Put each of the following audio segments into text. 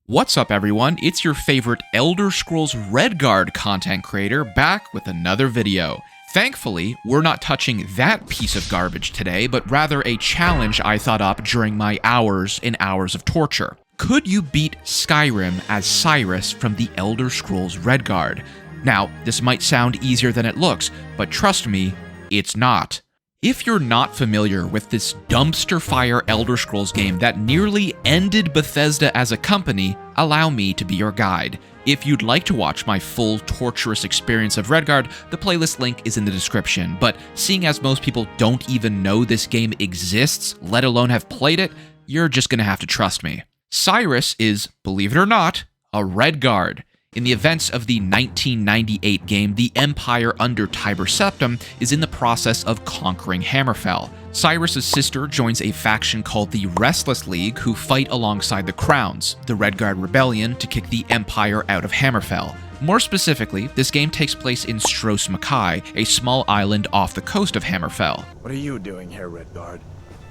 What's up everyone, it's your favorite Elder Scrolls Redguard content creator back with another video. Thankfully, we're not touching that piece of garbage today, but rather a challenge I thought up during my hours and hours of torture. Could you beat Skyrim as Cyrus from the Elder Scrolls Redguard? Now, this might sound easier than it looks, but trust me, it's not. If you're not familiar with this dumpster fire Elder Scrolls game that nearly ended Bethesda as a company, allow me to be your guide. If you'd like to watch my full torturous experience of Redguard, the playlist link is in the description, but seeing as most people don't even know this game exists, let alone have played it, you're just gonna have to trust me. Cyrus is, believe it or not, a Redguard. In the events of the 1998 game, the Empire under Tiber Septim is in the process of conquering Hammerfell. Cyrus's sister joins a faction called the Restless League, who fight alongside the Crowns, the Redguard Rebellion, to kick the Empire out of Hammerfell. More specifically, this game takes place in Stros Mackay, a small island off the coast of Hammerfell. What are you doing here, Redguard?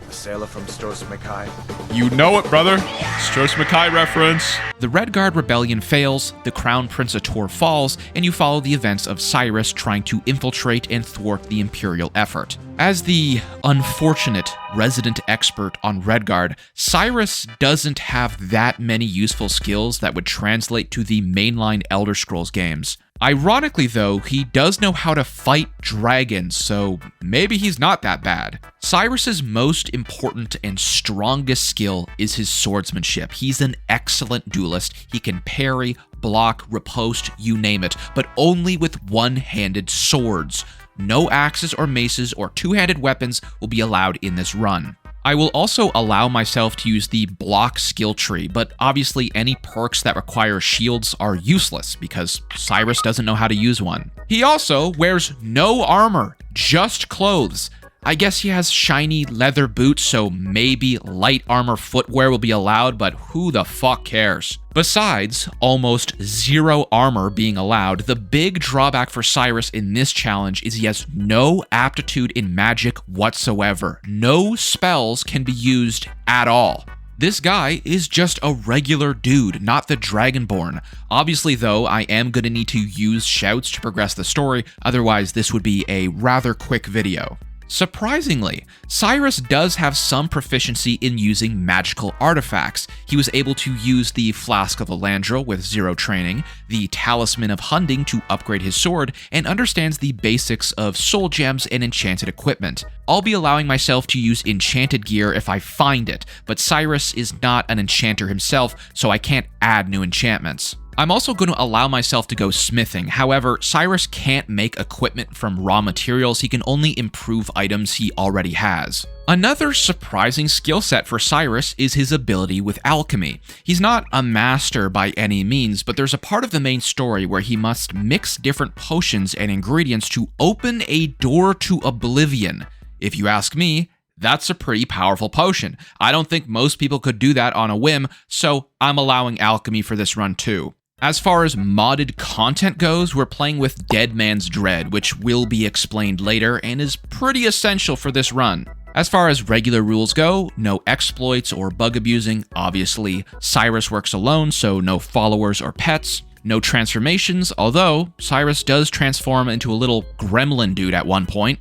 A sailor from Stros Mackay? You know it, brother. Stros Mackay reference. The Redguard Rebellion fails, the Crown Prince Ator falls, and you follow the events of Cyrus trying to infiltrate and thwart the Imperial effort. As the unfortunate resident expert on Redguard, Cyrus doesn't have that many useful skills that would translate to the mainline Elder Scrolls games. Ironically though, he does know how to fight dragons, so maybe he's not that bad. Cyrus's most important and strongest skill is his swordsmanship. He's an excellent duelist. He can parry, block, riposte, you name it, but only with one-handed swords. No axes or maces or two-handed weapons will be allowed in this run. I will also allow myself to use the block skill tree, but obviously any perks that require shields are useless because Cyrus doesn't know how to use one. He also wears no armor, just clothes. I guess he has shiny leather boots, so maybe light armor footwear will be allowed, but who the fuck cares? Besides almost zero armor being allowed, the big drawback for Cyrus in this challenge is he has no aptitude in magic whatsoever. No spells can be used at all. This guy is just a regular dude, not the Dragonborn. Obviously though, I am gonna need to use shouts to progress the story, otherwise this would be a rather quick video. Surprisingly, Cyrus does have some proficiency in using magical artifacts. He was able to use the Flask of Elandril with 0 training, the Talisman of Hunding to upgrade his sword, and understands the basics of soul gems and enchanted equipment. I'll be allowing myself to use enchanted gear if I find it, but Cyrus is not an enchanter himself, so I can't add new enchantments. I'm also going to allow myself to go smithing. However, Cyrus can't make equipment from raw materials. He can only improve items he already has. Another surprising skill set for Cyrus is his ability with alchemy. He's not a master by any means, but there's a part of the main story where he must mix different potions and ingredients to open a door to oblivion. If you ask me, that's a pretty powerful potion. I don't think most people could do that on a whim, so I'm allowing alchemy for this run too. As far as modded content goes, we're playing with Dead Man's Dread, which will be explained later and is pretty essential for this run. As far as regular rules go, no exploits or bug abusing, obviously. Cyrus works alone, so no followers or pets. No transformations, although Cyrus does transform into a little gremlin dude at one point.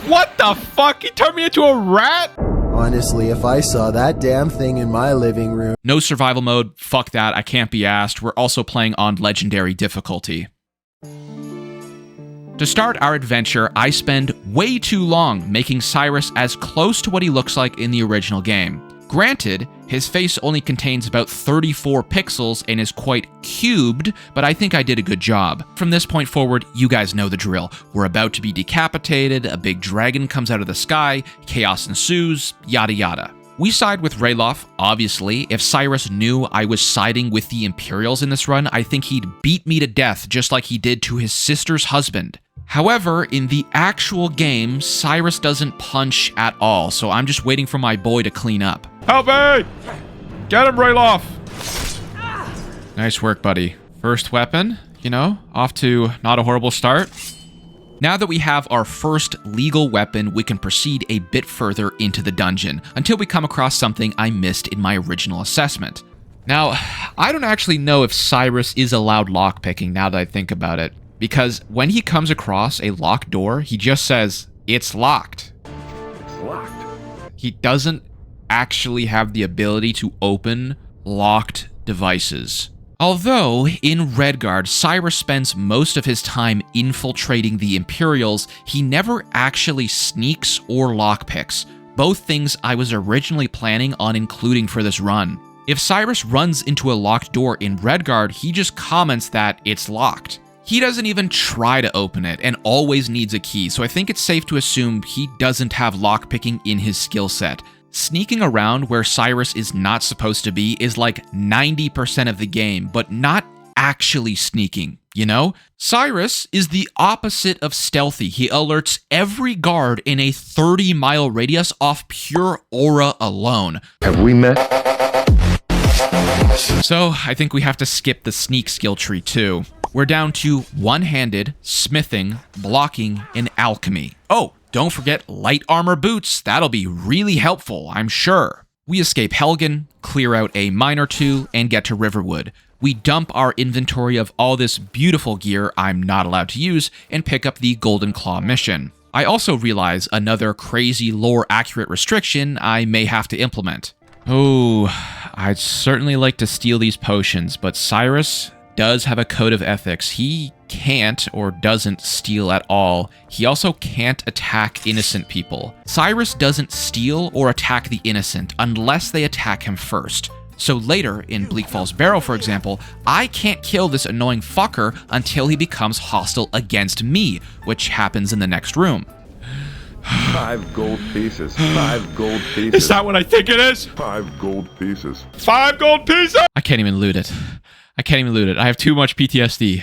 What the fuck? He turned me into a rat? Honestly, if I saw that damn thing in my living room... No survival mode, fuck that, I can't be asked. We're also playing on legendary difficulty. To start our adventure, I spend way too long making Cyrus as close to what he looks like in the original game. Granted, his face only contains about 34 pixels and is quite cubed, but I think I did a good job. From this point forward, you guys know the drill. We're about to be decapitated, a big dragon comes out of the sky, chaos ensues, yada yada. We side with Ralof, obviously. If Cyrus knew I was siding with the Imperials in this run, I think he'd beat me to death just like he did to his sister's husband. However, in the actual game, Cyrus doesn't punch at all, so I'm just waiting for my boy to clean up. Help me! Get him, Ralof! Nice work, buddy. First weapon, you know, off to not a horrible start. Now that we have our first legal weapon, we can proceed a bit further into the dungeon, until we come across something I missed in my original assessment. Now, I don't actually know if Cyrus is allowed lockpicking now that I think about it, because when he comes across a locked door, he just says, "It's locked." It's locked. He doesn't actually have the ability to open locked devices. Although, in Redguard, Cyrus spends most of his time infiltrating the Imperials, he never actually sneaks or lockpicks, both things I was originally planning on including for this run. If Cyrus runs into a locked door in Redguard, he just comments that it's locked. He doesn't even try to open it and always needs a key, so I think it's safe to assume he doesn't have lockpicking in his skill set. Sneaking around where Cyrus is not supposed to be is like 90% of the game, but not actually sneaking, you know? Cyrus is the opposite of stealthy. He alerts every guard in a 30-mile radius off pure aura alone. Have we met? So, I think we have to skip the sneak skill tree too. We're down to one-handed, smithing, blocking, and alchemy. Oh, don't forget light armor boots. That'll be really helpful, I'm sure. We escape Helgen, clear out a mine or two, and get to Riverwood. We dump our inventory of all this beautiful gear I'm not allowed to use and pick up the Golden Claw mission. I also realize another crazy lore-accurate restriction I may have to implement. Oh, I'd certainly like to steal these potions, but Cyrus does have a code of ethics. He can't or doesn't steal at all. He also can't attack innocent people. Cyrus doesn't steal or attack the innocent unless they attack him first. So later, in Bleak Falls Barrow, for example, I can't kill this annoying fucker until he becomes hostile against me, which happens in the next room. 5 gold pieces. 5 gold pieces. Is that what I think it is? 5 gold pieces. 5 gold pieces? I can't even loot it. I have too much PTSD.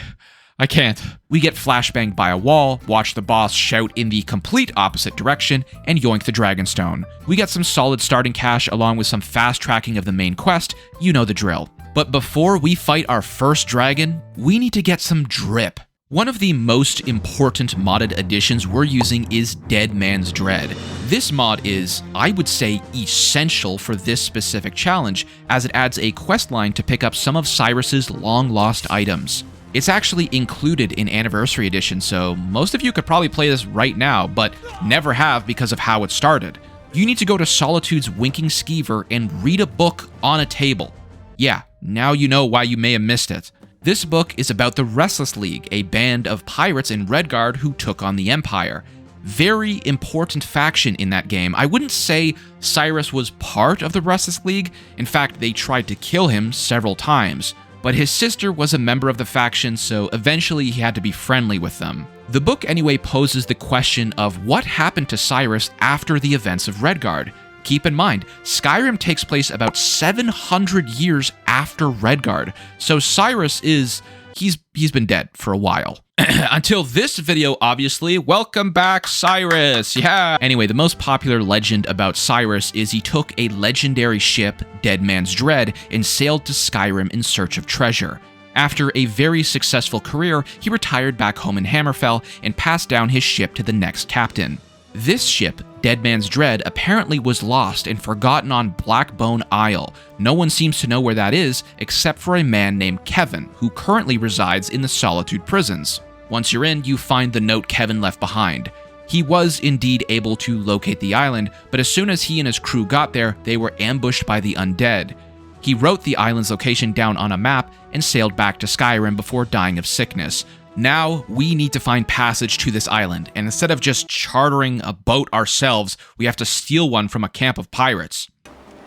I can't. We get flashbanged by a wall, watch the boss shout in the complete opposite direction, and yoink the Dragonstone. We get some solid starting cash along with some fast tracking of the main quest, you know the drill. But before we fight our first dragon, we need to get some drip. One of the most important modded additions we're using is Dead Man's Dread. This mod is, I would say, essential for this specific challenge, as it adds a questline to pick up some of Cyrus's long-lost items. It's actually included in Anniversary Edition, so most of you could probably play this right now, but never have because of how it started. You need to go to Solitude's Winking Skeever and read a book on a table. Yeah, now you know why you may have missed it. This book is about the Restless League, a band of pirates in Redguard who took on the Empire. Very important faction in that game. I wouldn't say Cyrus was part of the Restless League. In fact, they tried to kill him several times. But his sister was a member of the faction, so eventually he had to be friendly with them. The book anyway poses the question of what happened to Cyrus after the events of Redguard. Keep in mind, Skyrim takes place about 700 years after Redguard, so Cyrus he's been dead for a while. Until this video, obviously. Welcome back, Cyrus! Yeah! Anyway, the most popular legend about Cyrus is he took a legendary ship, Dead Man's Dread, and sailed to Skyrim in search of treasure. After a very successful career, he retired back home in Hammerfell and passed down his ship to the next captain. This ship, Dead Man's Dread, apparently was lost and forgotten on Blackbone Isle. No one seems to know where that is, except for a man named Kevin, who currently resides in the Solitude prisons. Once you're in, you find the note Kevin left behind. He was indeed able to locate the island, but as soon as he and his crew got there, they were ambushed by the undead. He wrote the island's location down on a map and sailed back to Skyrim before dying of sickness. Now, we need to find passage to this island, and instead of just chartering a boat ourselves, we have to steal one from a camp of pirates.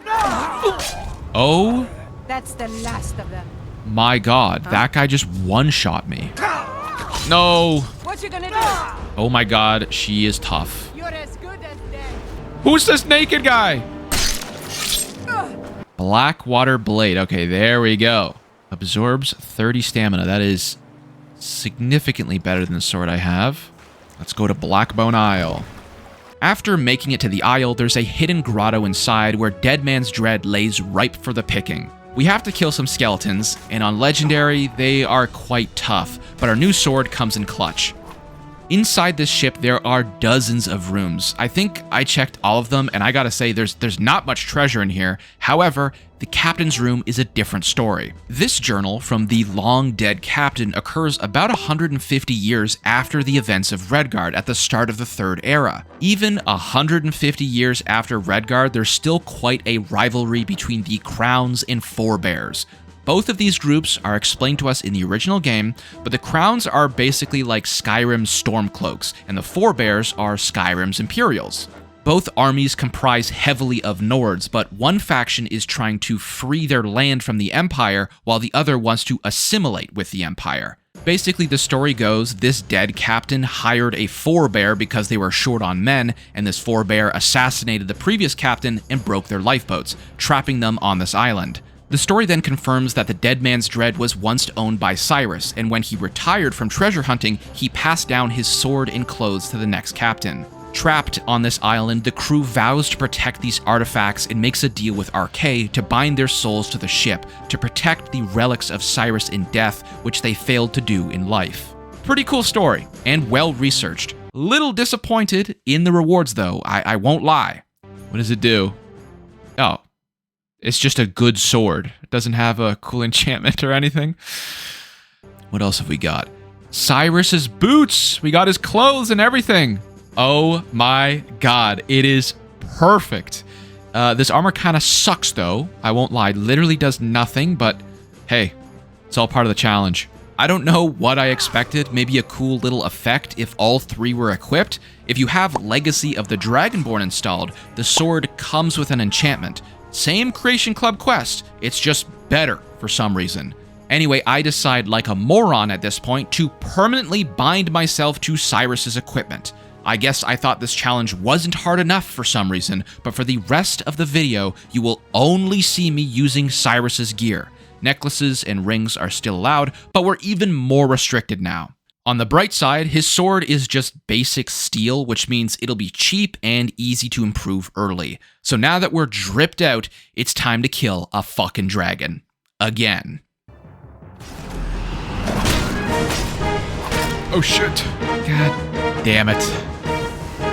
Oh? That's the last of them. My god, that guy just one-shot me. No! What you gonna do? Oh my god, she is tough. You're as good as dead. Who's this naked guy? Blackwater Blade. Okay, there we go. Absorbs 30 stamina. That is significantly better than the sword I have. Let's go to Blackbone Isle. After making it to the isle, there's a hidden grotto inside where Dead Man's Dread lays ripe for the picking. We have to kill some skeletons, and on Legendary, they are quite tough, but our new sword comes in clutch. Inside this ship, there are dozens of rooms. I think I checked all of them, and I gotta say, there's not much treasure in here. However, the captain's room is a different story. This journal from the long-dead captain occurs about 150 years after the events of Redguard at the start of the Third Era. Even 150 years after Redguard, there's still quite a rivalry between the Crowns and Forebears. Both of these groups are explained to us in the original game, but the Crowns are basically like Skyrim's Stormcloaks, and the Forebears are Skyrim's Imperials. Both armies comprise heavily of Nords, but one faction is trying to free their land from the Empire, while the other wants to assimilate with the Empire. Basically, the story goes, this dead captain hired a Forebear because they were short on men, and this Forebear assassinated the previous captain and broke their lifeboats, trapping them on this island. The story then confirms that the Dead Man's Dread was once owned by Cyrus, and when he retired from treasure hunting, he passed down his sword and clothes to the next captain. Trapped on this island, the crew vows to protect these artifacts and makes a deal with Arcade to bind their souls to the ship to protect the relics of Cyrus in death, which they failed to do in life. Pretty cool story, and well researched. Little disappointed in the rewards though, I won't lie. What does it do? Oh. It's just a good sword. It doesn't have a cool enchantment or anything. What else have we got? Cyrus's boots! We got his clothes and everything! Oh my god, it is perfect. This armor kind of sucks though, I won't lie. Literally does nothing, but hey, it's all part of the challenge. I don't know what I expected, maybe a cool little effect if all three were equipped. If you have Legacy of the Dragonborn installed, the sword comes with an enchantment. Same Creation Club quest, it's just better for some reason. Anyway, I decide like a moron at this point to permanently bind myself to Cyrus's equipment. I guess I thought this challenge wasn't hard enough for some reason, but for the rest of the video, you will only see me using Cyrus's gear. Necklaces and rings are still allowed, but we're even more restricted now. On the bright side, his sword is just basic steel, which means it'll be cheap and easy to improve early. So now that we're dripped out, it's time to kill a fucking dragon. Again. Oh shit. God damn it.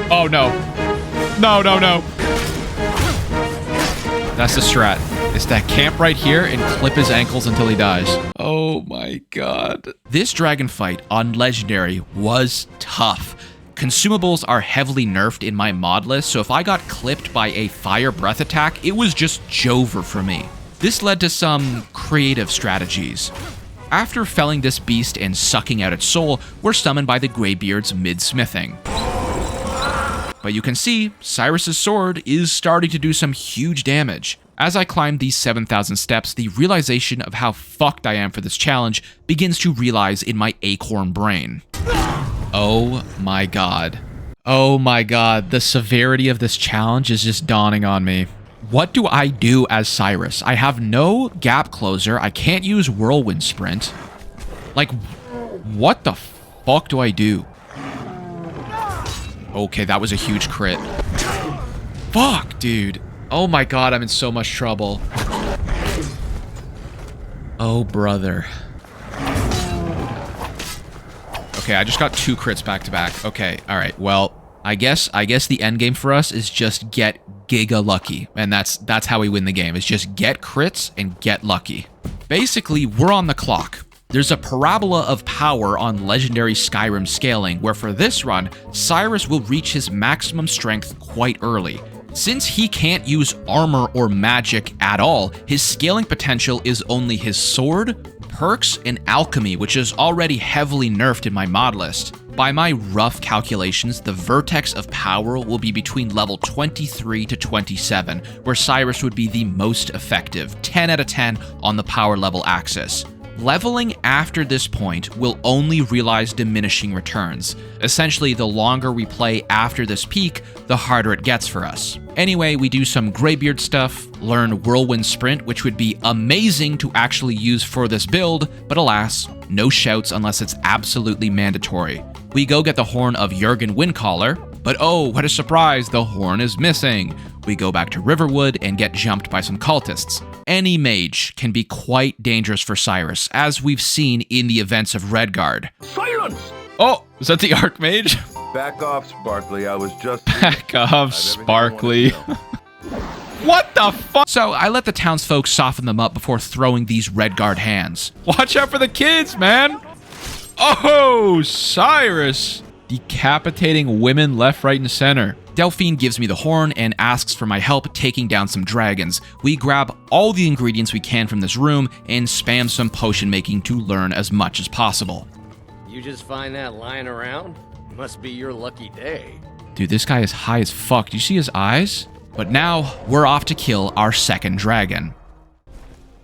Oh no. No. That's the strat. It's that camp right here and clip his ankles until he dies. Oh my god. This dragon fight on Legendary was tough. Consumables are heavily nerfed in my mod list, so if I got clipped by a fire breath attack, it was just Jover for me. This led to some creative strategies. After felling this beast and sucking out its soul, we're summoned by the Greybeards mid-smithing. But you can see, Cyrus's sword is starting to do some huge damage. As I climb these 7,000 steps, the realization of how fucked I am for this challenge begins to realize in my acorn brain. Oh my god. Oh my god, the severity of this challenge is just dawning on me. What do I do as Cyrus? I have no gap closer, I can't use whirlwind sprint. Like, what the fuck do I do? Okay, that was a huge crit. Fuck, dude. Oh my god, I'm in so much trouble. Oh, brother. Okay, I just got 2 crits back to back. Okay, alright, well, I guess the end game for us is just get giga lucky. And that's how we win the game, is just get crits and get lucky. Basically, we're on the clock. There's a parabola of power on Legendary Skyrim scaling, where for this run, Cyrus will reach his maximum strength quite early. Since he can't use armor or magic at all, his scaling potential is only his sword, perks, and alchemy, which is already heavily nerfed in my mod list. By my rough calculations, the vertex of power will be between level 23 to 27, where Cyrus would be the most effective, 10 out of 10 on the power level axis. Leveling after this point will only realize diminishing returns. Essentially, the longer we play after this peak, the harder it gets for us. Anyway, we do some Greybeard stuff, learn Whirlwind Sprint, which would be amazing to actually use for this build, but alas, no shouts unless it's absolutely mandatory. We go get the horn of Jurgen Windcaller, but oh, what a surprise, the horn is missing. We go back to Riverwood and get jumped by some cultists. Any mage can be quite dangerous for Cyrus, as we've seen in the events of Redguard. Silence! Oh, Was that the Archmage? Back off, Sparkly. I was just... Back off, Sparkly. What the fuck? So I let the townsfolk soften them up before throwing these Redguard hands. Watch out for the kids, man. Oh, Cyrus. Decapitating women left, right, and center. Delphine gives me the horn and asks for my help taking down some dragons. We grab all the ingredients we can from this room and spam some potion making to learn as much as possible. You just find that lying around? Must be your lucky day. Dude, this guy is high as fuck. Do you see his eyes? But now we're off to kill our second dragon.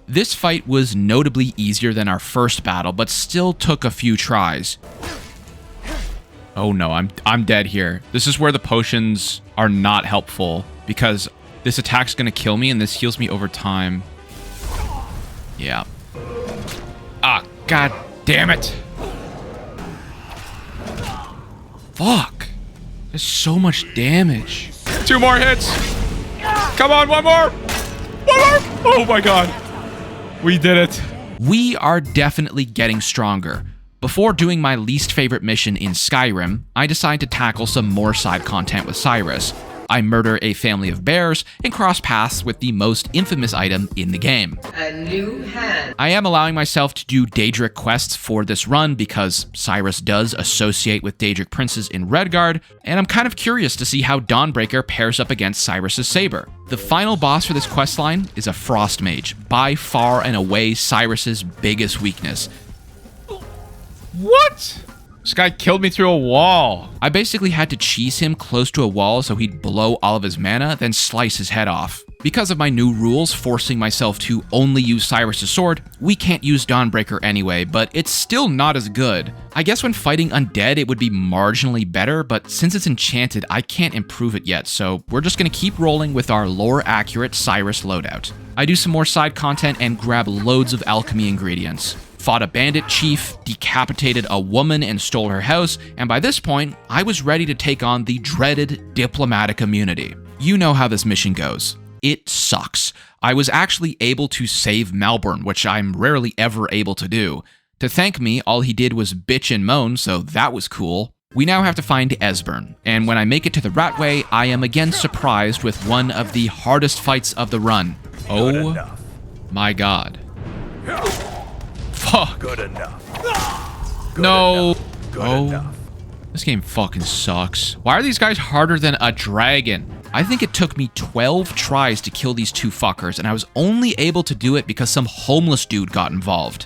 This fight was notably easier than our first battle, but still took a few tries. Oh no, I'm dead here. This is where the potions are not helpful because this attack's gonna kill me and this heals me over time. Yeah. Ah, god damn it. Fuck. There's so much damage. 2 more hits. Come on, one more. Oh my god. We did it. We are definitely getting stronger. Before doing my least favorite mission in Skyrim, I decide to tackle some more side content with Cyrus. I murder a family of bears and cross paths with the most infamous item in the game. A new hand. I am allowing myself to do Daedric quests for this run because Cyrus does associate with Daedric princes in Redguard, and I'm kind of curious to see how Dawnbreaker pairs up against Cyrus's saber. The final boss for this questline is a frost mage, by far and away Cyrus's biggest weakness. What? This guy killed me through a wall. I basically had to cheese him close to a wall so he'd blow all of his mana, then slice his head off. Because of my new rules forcing myself to only use Cyrus's sword, we can't use Dawnbreaker anyway, but it's still not as good. I guess when fighting undead it would be marginally better, but since it's enchanted, I can't improve it yet, so we're just gonna keep rolling with our lore-accurate Cyrus loadout. I do some more side content and grab loads of alchemy ingredients. Fought a bandit chief, decapitated a woman and stole her house, and by this point, I was ready to take on the dreaded diplomatic immunity. You know how this mission goes. It sucks. I was actually able to save Malborn, which I'm rarely ever able to do. To thank me, all he did was bitch and moan, so that was cool. We now have to find Esbern, and when I make it to the Ratway, I am again surprised with one of the hardest fights of the run. Oh my god. Fuck. Good enough. No. Good enough. This game fucking sucks. Why are these guys harder than a dragon? I think it took me 12 tries to kill these 2 fuckers, and I was only able to do it because some homeless dude got involved.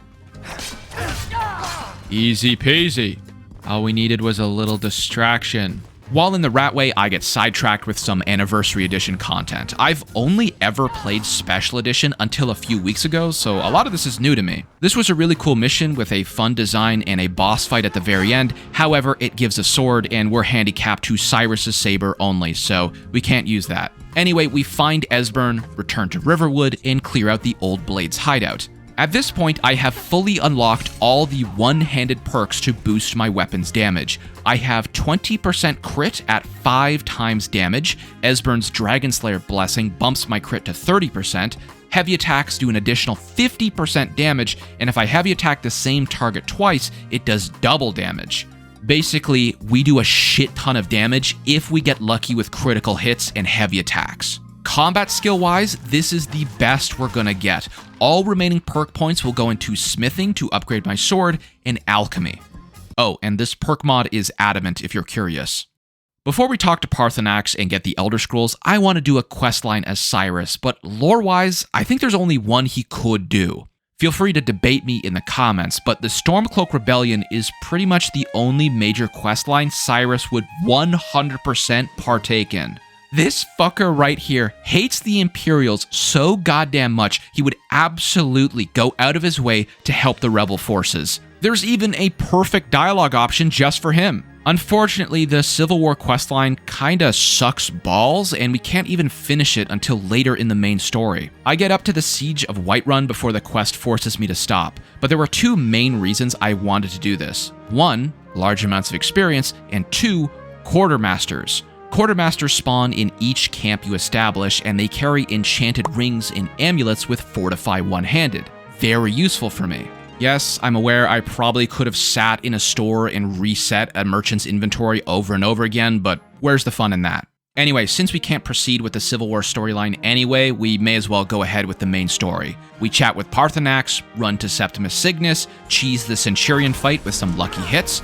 Easy peasy. All we needed was a little distraction. While in the Ratway, I get sidetracked with some Anniversary Edition content. I've only ever played Special Edition until a few weeks ago, so a lot of this is new to me. This was a really cool mission with a fun design and a boss fight at the very end. However, it gives a sword, and we're handicapped to Cyrus's saber only, so we can't use that. Anyway, we find Esbern, return to Riverwood, and clear out the Old Blade's hideout. At this point, I have fully unlocked all the one-handed perks to boost my weapon's damage. I have 20% crit at 5 times damage, Esbern's Dragonslayer Blessing bumps my crit to 30%, heavy attacks do an additional 50% damage, and if I heavy attack the same target twice, it does double damage. Basically, we do a shit ton of damage if we get lucky with critical hits and heavy attacks. Combat skill-wise, this is the best we're gonna get. All remaining perk points will go into smithing to upgrade my sword and alchemy. Oh, and this perk mod is adamant if you're curious. Before we talk to Parthenax and get the Elder Scrolls, I want to do a questline as Cyrus, but lore-wise, I think there's only one he could do. Feel free to debate me in the comments, but the Stormcloak Rebellion is pretty much the only major questline Cyrus would 100% partake in. This fucker right here hates the Imperials so goddamn much, he would absolutely go out of his way to help the rebel forces. There's even a perfect dialogue option just for him. Unfortunately, the Civil War questline kinda sucks balls, and we can't even finish it until later in the main story. I get up to the Siege of Whiterun before the quest forces me to stop, but there were 2 main reasons I wanted to do this. 1, large amounts of experience, and 2, quartermasters. Quartermasters spawn in each camp you establish, and they carry enchanted rings and amulets with Fortify one-handed. Very useful for me. Yes, I'm aware I probably could have sat in a store and reset a merchant's inventory over and over again, but where's the fun in that? Anyway, since we can't proceed with the Civil War storyline anyway, we may as well go ahead with the main story. We chat with Parthenax, run to Septimus Signus, cheese the Centurion fight with some lucky hits.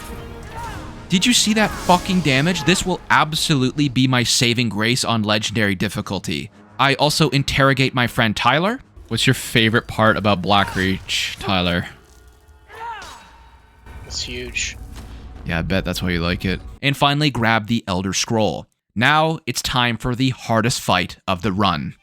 Did you see that fucking damage? This will absolutely be my saving grace on Legendary difficulty. I also interrogate my friend Tyler. What's your favorite part about Blackreach, Tyler? It's huge. Yeah, I bet that's why you like it. And finally, grab the Elder Scroll. Now, it's time for the hardest fight of the run.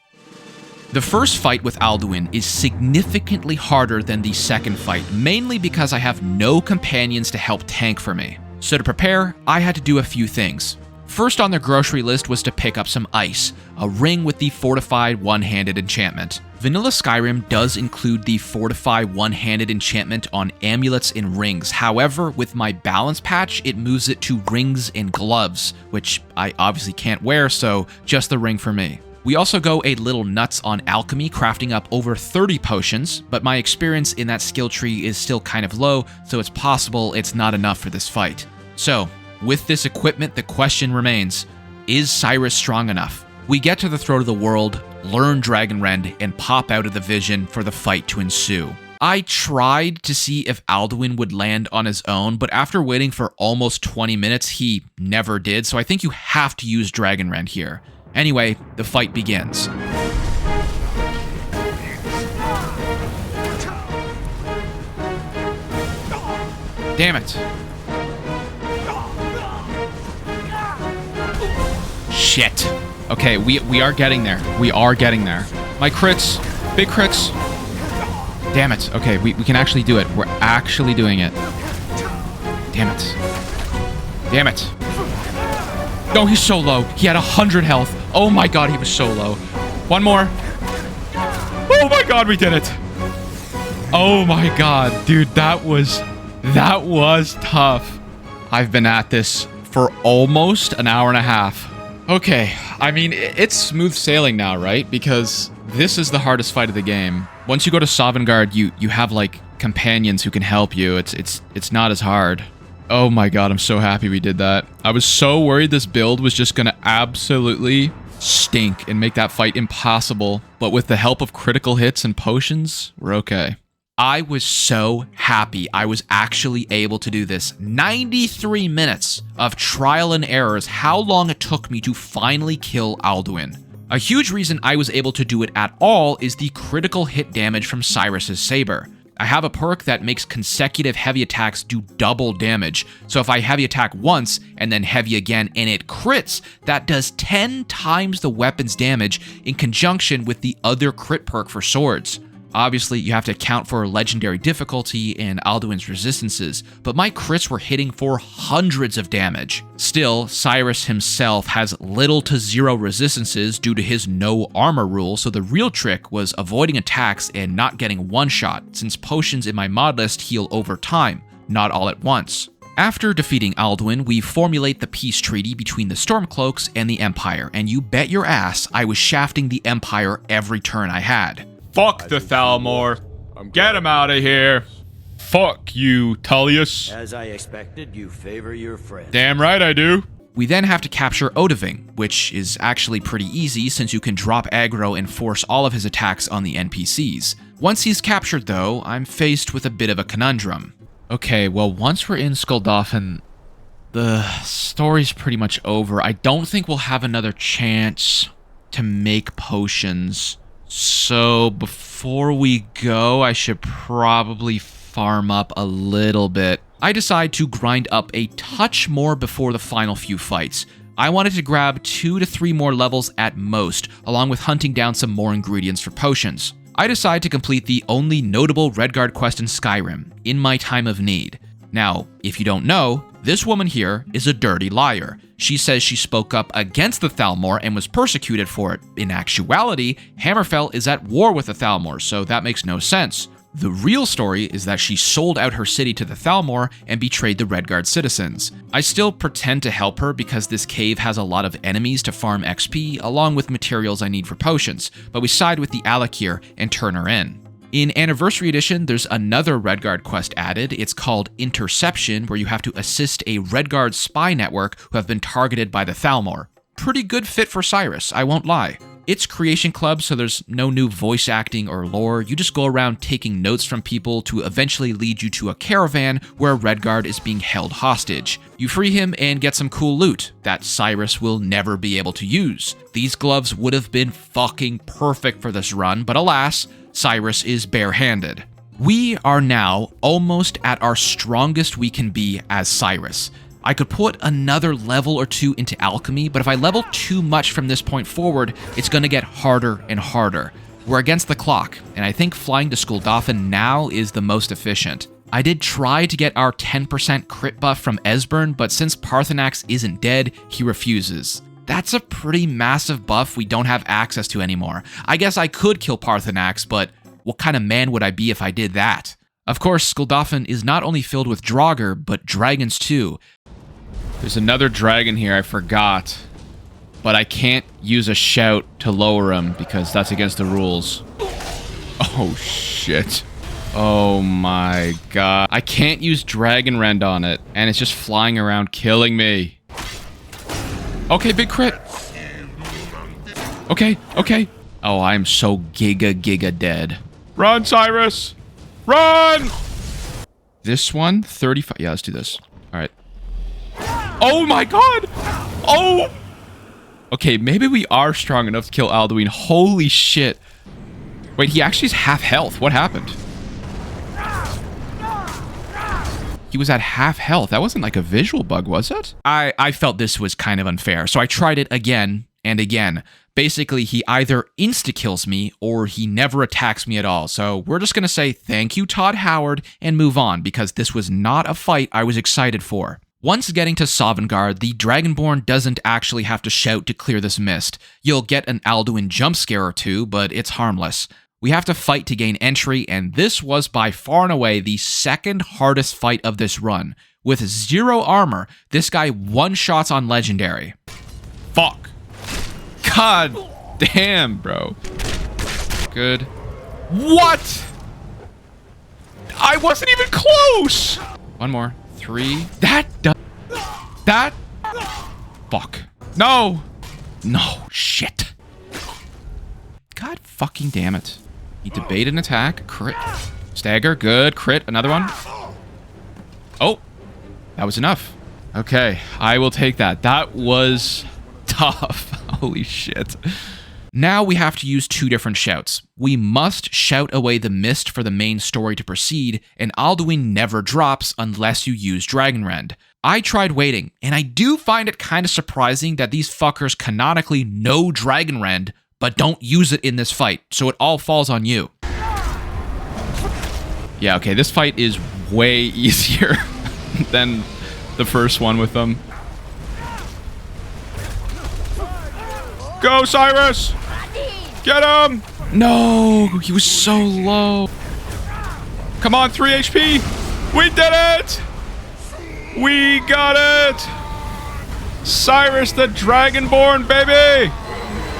The first fight with Alduin is significantly harder than the second fight, mainly because I have no companions to help tank for me. So to prepare, I had to do a few things. First on the grocery list was to pick up some ice, a ring with the fortified one-handed enchantment. Vanilla Skyrim does include the fortify one-handed enchantment on amulets and rings. However, with my balance patch, it moves it to rings and gloves, which I obviously can't wear, so just the ring for me. We also go a little nuts on alchemy, crafting up over 30 potions, but my experience in that skill tree is still kind of low, so it's possible it's not enough for this fight. So, with this equipment, the question remains, is Cyrus strong enough? We get to the throat of the world, learn Dragonrend, and pop out of the vision for the fight to ensue. I tried to see if Alduin would land on his own, but after waiting for almost 20 minutes, he never did, so I think you have to use Dragonrend here. Anyway, the fight begins. Damn it. Shit. Okay, we are getting there. We are getting there. My crits. Big crits. Damn it. Okay, we can actually do it. We're actually doing it. Damn it. Damn it. No, he's so low. He had 100 health. Oh my god, he was so low. One more. Oh my god, we did it. Oh my god, dude, that was tough. I've been at this for almost an hour and a half. Okay, I mean, it's smooth sailing now, right? Because this is the hardest fight of the game. Once you go to Sovngarde, you have like companions who can help you. It's not as hard. Oh my god, I'm so happy we did that. I was so worried this build was just gonna absolutely stink and make that fight impossible. But with the help of critical hits and potions, we're okay. I was so happy I was actually able to do this. 93 minutes of trial and error is how long it took me to finally kill Alduin. A huge reason I was able to do it at all is the critical hit damage from Cyrus's saber. I have a perk that makes consecutive heavy attacks do double damage, so if I heavy attack once and then heavy again and it crits, that does 10 times the weapon's damage in conjunction with the other crit perk for swords. Obviously, you have to account for legendary difficulty and Alduin's resistances, but my crits were hitting for hundreds of damage. Still, Cyrus himself has little to zero resistances due to his no armor rule, so the real trick was avoiding attacks and not getting one-shot, since potions in my mod list heal over time, not all at once. After defeating Alduin, we formulate the peace treaty between the Stormcloaks and the Empire, and you bet your ass I was shafting the Empire every turn I had. Fuck the Thalmor. Get him out of here. Fuck you, Tullius. As I expected, you favor your friend. Damn right I do. We then have to capture Odahviing, which is actually pretty easy since you can drop aggro and force all of his attacks on the NPCs. Once he's captured though, I'm faced with a bit of a conundrum. Okay, well once we're in Skuldafn, the story's pretty much over. I don't think we'll have another chance to make potions. So before we go, I should probably farm up a little bit. I decide to grind up a touch more before the final few fights. I wanted to grab 2 to 3 more levels at most, along with hunting down some more ingredients for potions. I decide to complete the only notable Redguard quest in Skyrim, In My Time of Need. Now, if you don't know, this woman here is a dirty liar. She says she spoke up against the Thalmor and was persecuted for it. In actuality, Hammerfell is at war with the Thalmor, so that makes no sense. The real story is that she sold out her city to the Thalmor and betrayed the Redguard citizens. I still pretend to help her because this cave has a lot of enemies to farm XP, along with materials I need for potions, but we side with the Alakir and turn her in. In Anniversary Edition, there's another Redguard quest added. It's called Interception, where you have to assist a Redguard spy network who have been targeted by the Thalmor. Pretty good fit for Cyrus, I won't lie. It's Creation Club, so there's no new voice acting or lore. You just go around taking notes from people to eventually lead you to a caravan where Redguard is being held hostage. You free him and get some cool loot that Cyrus will never be able to use. These gloves would have been fucking perfect for this run, but alas, Cyrus is barehanded. We are now almost at our strongest we can be as Cyrus. I could put another level or two into Alchemy, but if I level too much from this point forward, it's going to get harder and harder. We're against the clock, and I think flying to Skuldafn now is the most efficient. I did try to get our 10% crit buff from Esbern, but since Parthenax isn't dead, he refuses. That's a pretty massive buff we don't have access to anymore. I guess I could kill Parthenax, but what kind of man would I be if I did that? Of course, Skuldafn is not only filled with Draugr, but dragons too. There's another dragon here, I forgot. But I can't use a shout to lower him because that's against the rules. Oh, shit. Oh my god. I can't use Dragon Rend on it, and it's just flying around killing me. Okay, big crit. Okay, okay. Oh, I'm so giga dead. Run, Cyrus! Run! This one, 35. Yeah, let's do this. All right. Oh my god! Oh! Okay, maybe we are strong enough to kill Alduin. Holy shit. Wait, he actually is half health. What happened? He was at half health. That wasn't like a visual bug, was it? I felt this was kind of unfair, so I tried it again and again. Basically, he either insta-kills me or he never attacks me at all. So we're just going to say thank you, Todd Howard, and move on because this was not a fight I was excited for. Once getting to Sovngarde, the Dragonborn doesn't actually have to shout to clear this mist. You'll get an Alduin jump scare or two, but it's harmless. We have to fight to gain entry, and this was by far and away the second hardest fight of this run. With 0 armor, this guy one-shots on Legendary. Fuck. God damn, bro. Good. What? I wasn't even close! One more. 3. That. Fuck. No. No. Shit. God fucking damn it. He debated an attack. Crit. Stagger. Good. Crit. Another one. Oh. That was enough. Okay. I will take that. That was tough. Holy shit. Now we have to use 2 different shouts. We must shout away the mist for the main story to proceed, and Alduin never drops unless you use Dragon Rend. I tried waiting, and I do find it kind of surprising that these fuckers canonically know Dragon Rend, but don't use it in this fight, so it all falls on you. Yeah, okay, this fight is way easier than the first one with them. Go, Cyrus! Get him! No, he was so low. Come on, 3 HP! We did it! We got it! Cyrus the Dragonborn, baby!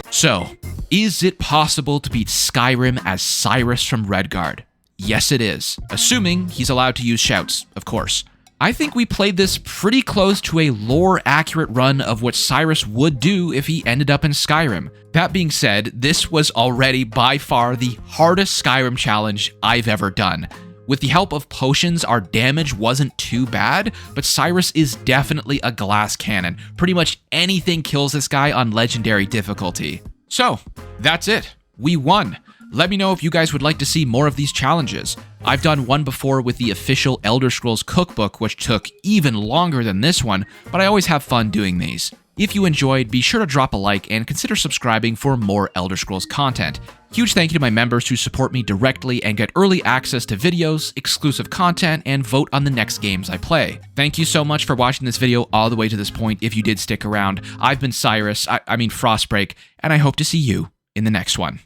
So, is it possible to beat Skyrim as Cyrus from Redguard? Yes, it is. Assuming he's allowed to use shouts, of course. I think we played this pretty close to a lore-accurate run of what Cyrus would do if he ended up in Skyrim. That being said, this was already by far the hardest Skyrim challenge I've ever done. With the help of potions, our damage wasn't too bad, but Cyrus is definitely a glass cannon. Pretty much anything kills this guy on legendary difficulty. So, that's it. We won. Let me know if you guys would like to see more of these challenges. I've done one before with the official Elder Scrolls cookbook, which took even longer than this one, but I always have fun doing these. If you enjoyed, be sure to drop a like and consider subscribing for more Elder Scrolls content. Huge thank you to my members who support me directly and get early access to videos, exclusive content, and vote on the next games I play. Thank you so much for watching this video all the way to this point if you did stick around. I've been Cyrus, I mean Frostbreak, and I hope to see you in the next one.